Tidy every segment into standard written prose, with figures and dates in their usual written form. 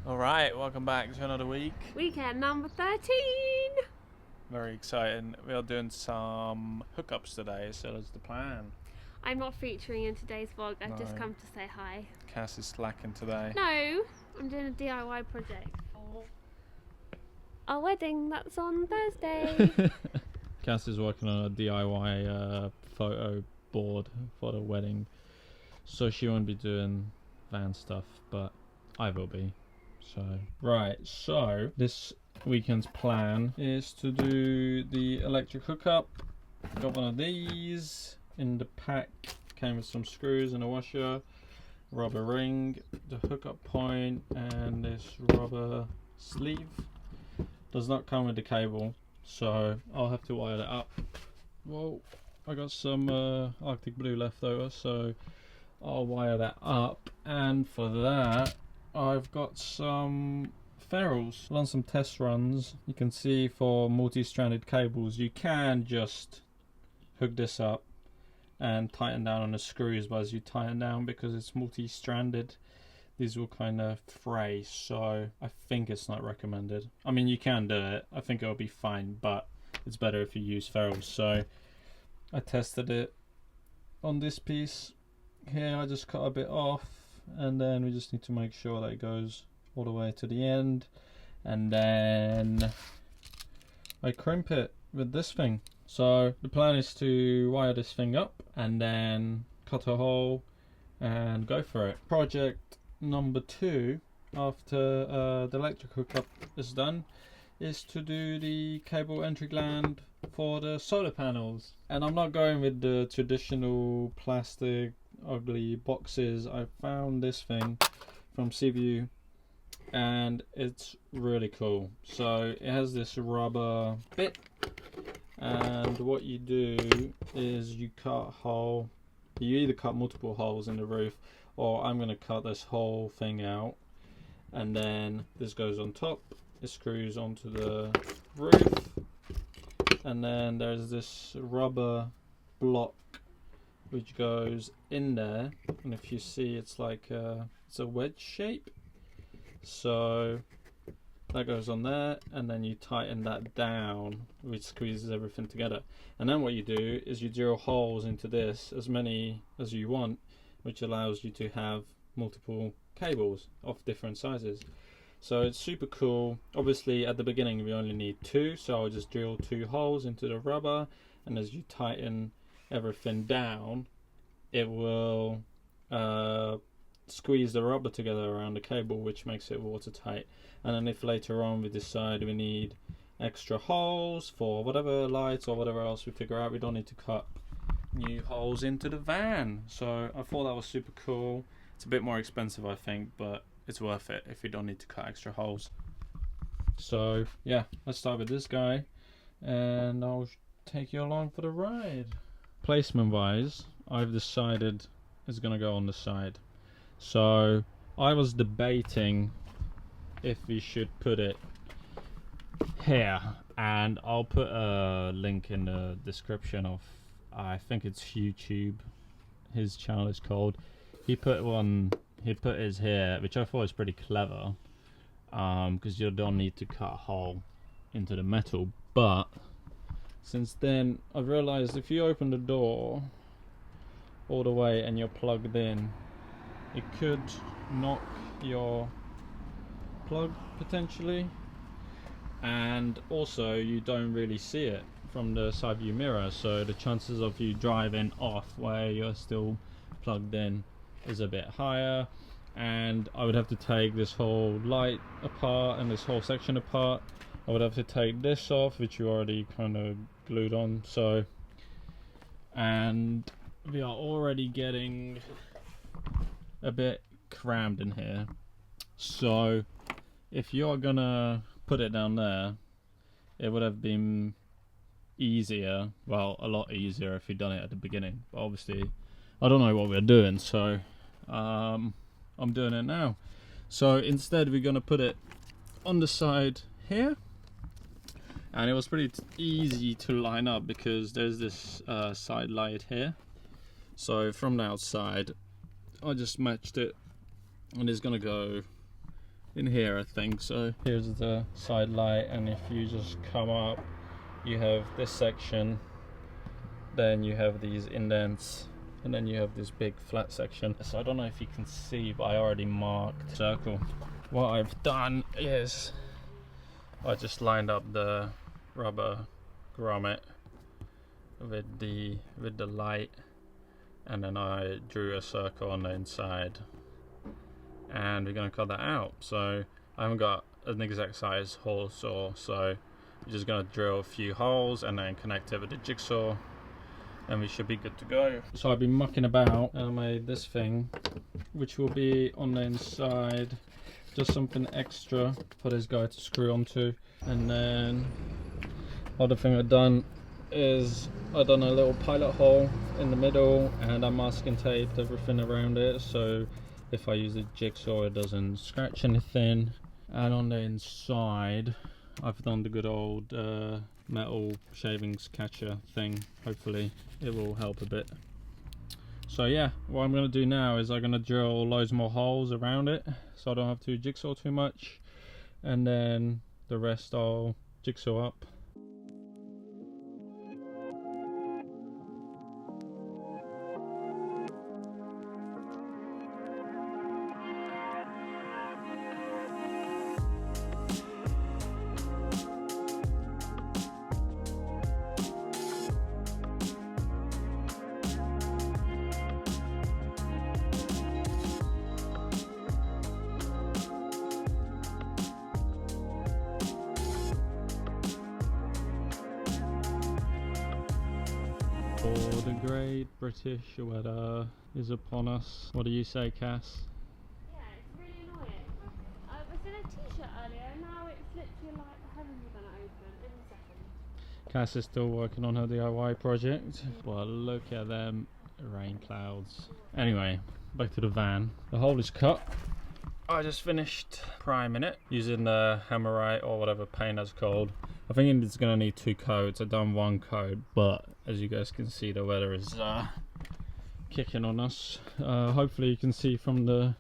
Alright, welcome back to another week. Weekend number 13! Very exciting. We are doing some hookups today, so that's the plan. I'm not featuring in today's vlog, I've just No. come to say hi. Cass is slacking today. No, I'm doing a DIY project for our wedding that's on Thursday. Cass is working on a DIY photo board for the wedding, so she won't be doing van stuff, but I will be. So this weekend's plan is to do the electric hookup. Got one of these in the pack, came with some screws and a washer, rubber ring, the hookup point, and this rubber sleeve. Does not come with the cable, so I'll have to wire that up. Well, I got some Arctic Blue left over, so I'll wire that up, and for that I've got some ferrules. Run some test runs. You can see for multi-stranded cables you can just hook this up and tighten down on the screws, but as you tighten down, because it's multi-stranded, these will kind of fray, so I think it's not recommended. I mean, you can do it, I think it'll be fine, but it's better if you use ferrules. So I tested it on this piece here. I just cut a bit off, and then we just need to make sure that it goes all the way to the end, and then I crimp it with this thing. So the plan is to wire this thing up and then cut a hole and go for it. Project number 2 after the electric hookup is done is to do the cable entry gland for the solar panels, and I'm not going with the traditional plastic ugly boxes. I found this thing from Seaview and it's really cool. So it has this rubber bit, and what you do is you cut a hole. You either cut multiple holes in the roof, or I'm going to cut this whole thing out, and then this goes on top. It screws onto the roof, and then there's this rubber block which goes in there, and if you see, it's like it's a wedge shape, so that goes on there, and then you tighten that down, which squeezes everything together. And then what you do is you drill holes into this, as many as you want, which allows you to have multiple cables of different sizes. So it's super cool. Obviously at the beginning we only need 2, so I'll just drill 2 holes into the rubber, and as you tighten everything down, it will squeeze the rubber together around the cable, which makes it watertight. And then if later on we decide we need extra holes for whatever lights or whatever else we figure out, we don't need to cut new holes into the van. So I thought that was super cool. It's a bit more expensive, I think, but it's worth it if you don't need to cut extra holes. So yeah, let's start with this guy and I'll take you along for the ride. Placement wise, I've decided it's gonna go on the side. So I was debating if we should put it here, and I'll put a link in the description of, I think it's Hugh Tube, his channel is called. He put his here, which I thought was pretty clever, because you don't need to cut a hole into the metal. But since then I've realized if you open the door all the way and you're plugged in, it could knock your plug potentially, and also you don't really see it from the side view mirror, so the chances of you driving off where you're still plugged in is a bit higher. And I would have to take this whole light apart and this whole section apart. I would have to take this off, which you already kind of glued on. So, and we are already getting a bit crammed in here. So if you're gonna put it down there, it would have been easier, well, a lot easier if you'd done it at the beginning, but obviously I don't know what we're doing, so I'm doing it now. So instead we're gonna put it on the side here, and it was pretty easy to line up because there's this side light here. So from the outside I just matched it, and it's gonna go in here, I think. So here's the side light, and if you just come up, you have this section, then you have these indents, and then you have this big flat section. So I don't know if you can see, but I already marked circle. What I've done is I just lined up the rubber grommet with the light, and then I drew a circle on the inside, and we're gonna cut that out. So I haven't got an exact size hole saw, so we're just gonna drill a few holes and then connect it with the jigsaw, and we should be good to go. So I've been mucking about and I made this thing, which will be on the inside, just something extra for this guy to screw onto. And then other thing I've done is I've done a little pilot hole in the middle, and I masking taped everything around it, so if I use a jigsaw it doesn't scratch anything. And on the inside I've done the good old metal shavings catcher thing. Hopefully it will help a bit. So yeah, what I'm going to do now is I'm going to drill loads more holes around it so I don't have to jigsaw too much, and then the rest I'll jigsaw up. The great British weather is upon us. What do you say, Cass? Yeah, it's really annoying. I was in a t-shirt earlier, and now it's literally like the heavens are going to open in a second. Cass is still working on her DIY project. Well, look at them rain clouds. Anyway, back to the van. The hole is cut. I just finished priming it using the hammerite or whatever paint that's called. I think it's gonna need 2 coats. I've done 1 coat, but as you guys can see, the weather is kicking on us. Hopefully you can see from the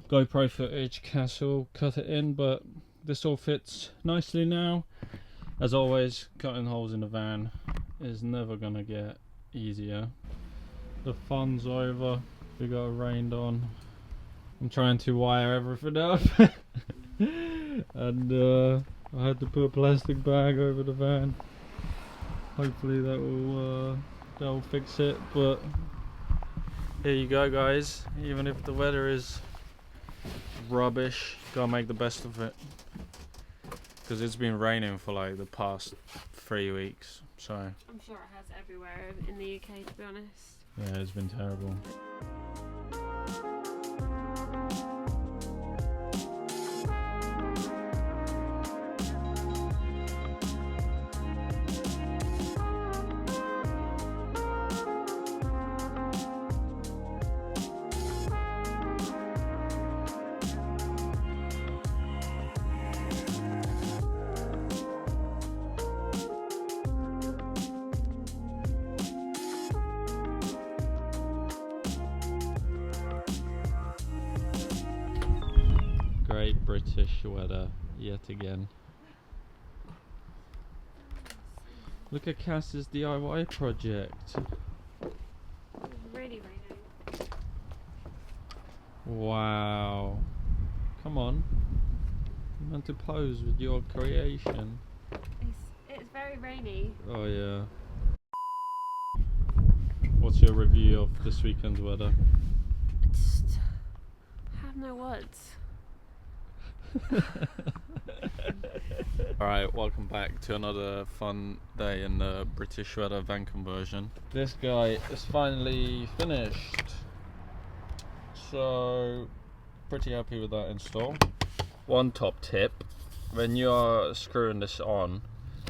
GoPro footage, Cass will cut it in, but this all fits nicely now. As always, cutting holes in the van is never gonna get easier. The fun's over. We got rained on. I'm trying to wire everything up and I had to put a plastic bag over the van. Hopefully that'll fix it, but here you go guys. Even if the weather is rubbish, gotta make the best of it, because it's been raining for like the past 3 weeks, so I'm sure it has everywhere in the UK, to be honest. yeah, it's been terrible. Great British weather yet again. Look at Cass's DIY project. It's really raining. Wow. Come on. You meant to pose with your creation. It's very rainy. Oh yeah. What's your review of this weekend's weather? Just have no words. Alright, welcome back to another fun day in the British weather van conversion. This guy is finally finished, so pretty happy with that install. One top tip: when you are screwing this on,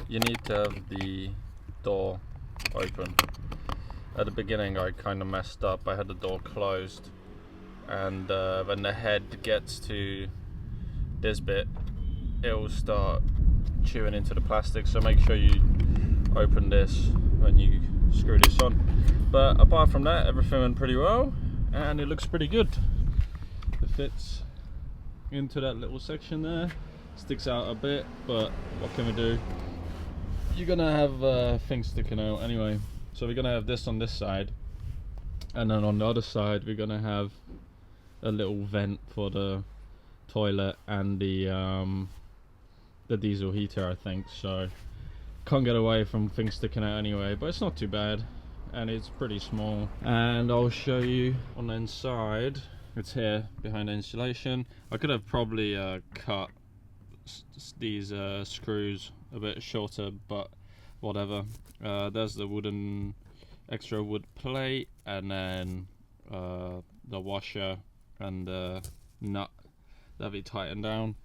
you need to have the door open. At the beginning I kind of messed up. I had the door closed, and when the head gets to this bit, it will start chewing into the plastic, so make sure you open this when you screw this on. But apart from that, everything went pretty well and it looks pretty good. It fits into that little section there. Sticks out a bit, but what can we do? You're gonna have things sticking out anyway. So we're gonna have this on this side, and then on the other side we're gonna have a little vent for the toilet and the diesel heater, I think. So can't get away from things sticking out anyway, but it's not too bad, and it's pretty small. And I'll show you on the inside. It's here behind the insulation. I could have probably cut these screws a bit shorter, but whatever. There's the extra wood plate, and then the washer and the nut that we tightened down.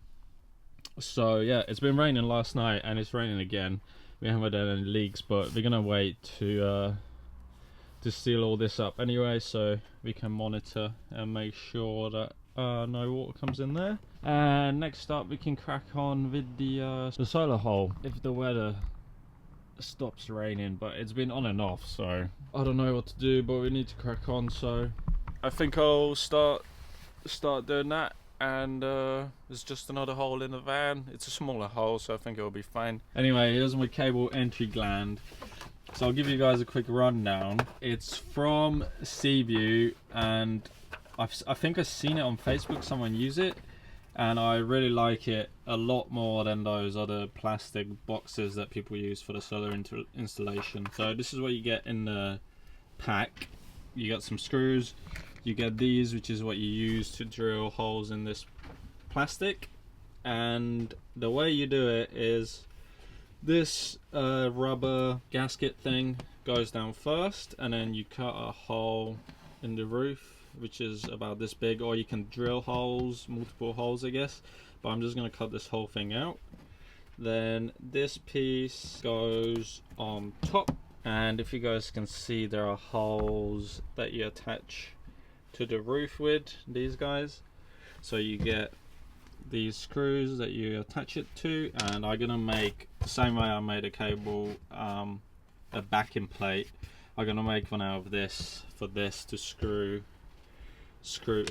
So yeah, it's been raining last night and it's raining again. We haven't had any leaks, but we're gonna wait to seal all this up anyway, so we can monitor and make sure that no water comes in there. And next up we can crack on with the solar hole if the weather stops raining, but it's been on and off, so I don't know what to do, but we need to crack on. So I think I'll start doing that. And there's just another hole in the van. It's a smaller hole, so I think it'll be fine. Anyway, here's my cable entry gland. So I'll give you guys a quick rundown. It's from Seaview, and I think I've seen it on Facebook, someone use it, and I really like it a lot more than those other plastic boxes that people use for the solar installation. So this is what you get in the pack. You got some screws. You get these, which is what you use to drill holes in this plastic, and the way you do it is this rubber gasket thing goes down first, and then you cut a hole in the roof, which is about this big, or you can drill holes, multiple holes I guess, but I'm just going to cut this whole thing out. Then this piece goes on top, and if you guys can see, there are holes that you attach to the roof with these guys. So you get these screws that you attach it to, and I'm gonna make the same way I made a cable, a backing plate. I'm gonna make one out of this for this to screw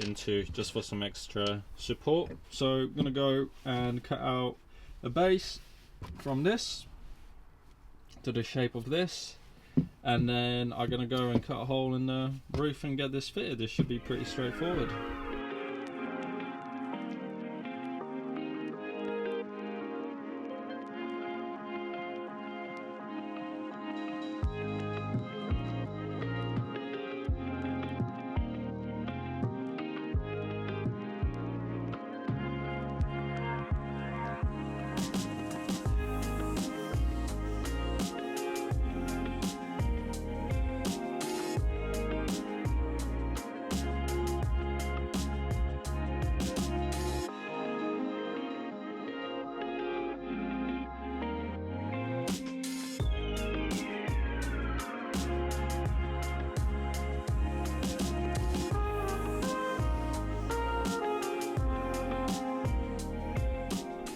into, just for some extra support. So I'm gonna go and cut out a base from this to the shape of this, and then I'm gonna go and cut a hole in the roof and get this fitted. This should be pretty straightforward.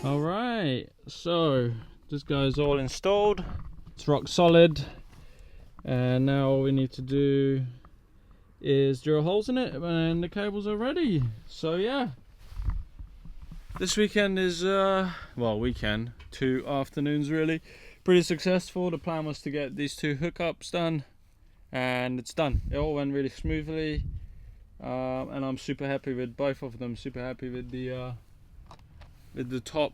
Alright, so this guy's all installed, it's rock solid, and now all we need to do is drill holes in it and the cables are ready. So yeah, this weekend is, well, weekend, 2 afternoons really, pretty successful. The plan was to get these 2 hookups done, and it's done. It all went really smoothly, and I'm super happy with both of them, super happy with the top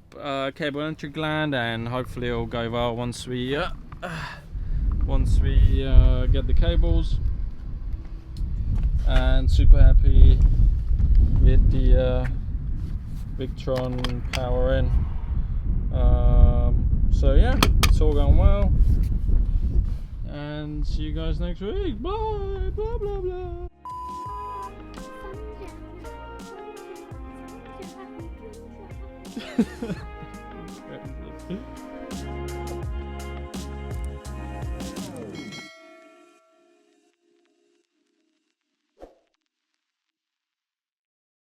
cable entry gland, and hopefully it'll go well once we get the cables, and super happy with the Victron Power In. So yeah, it's all going well, and see you guys next week. Bye, blah blah blah.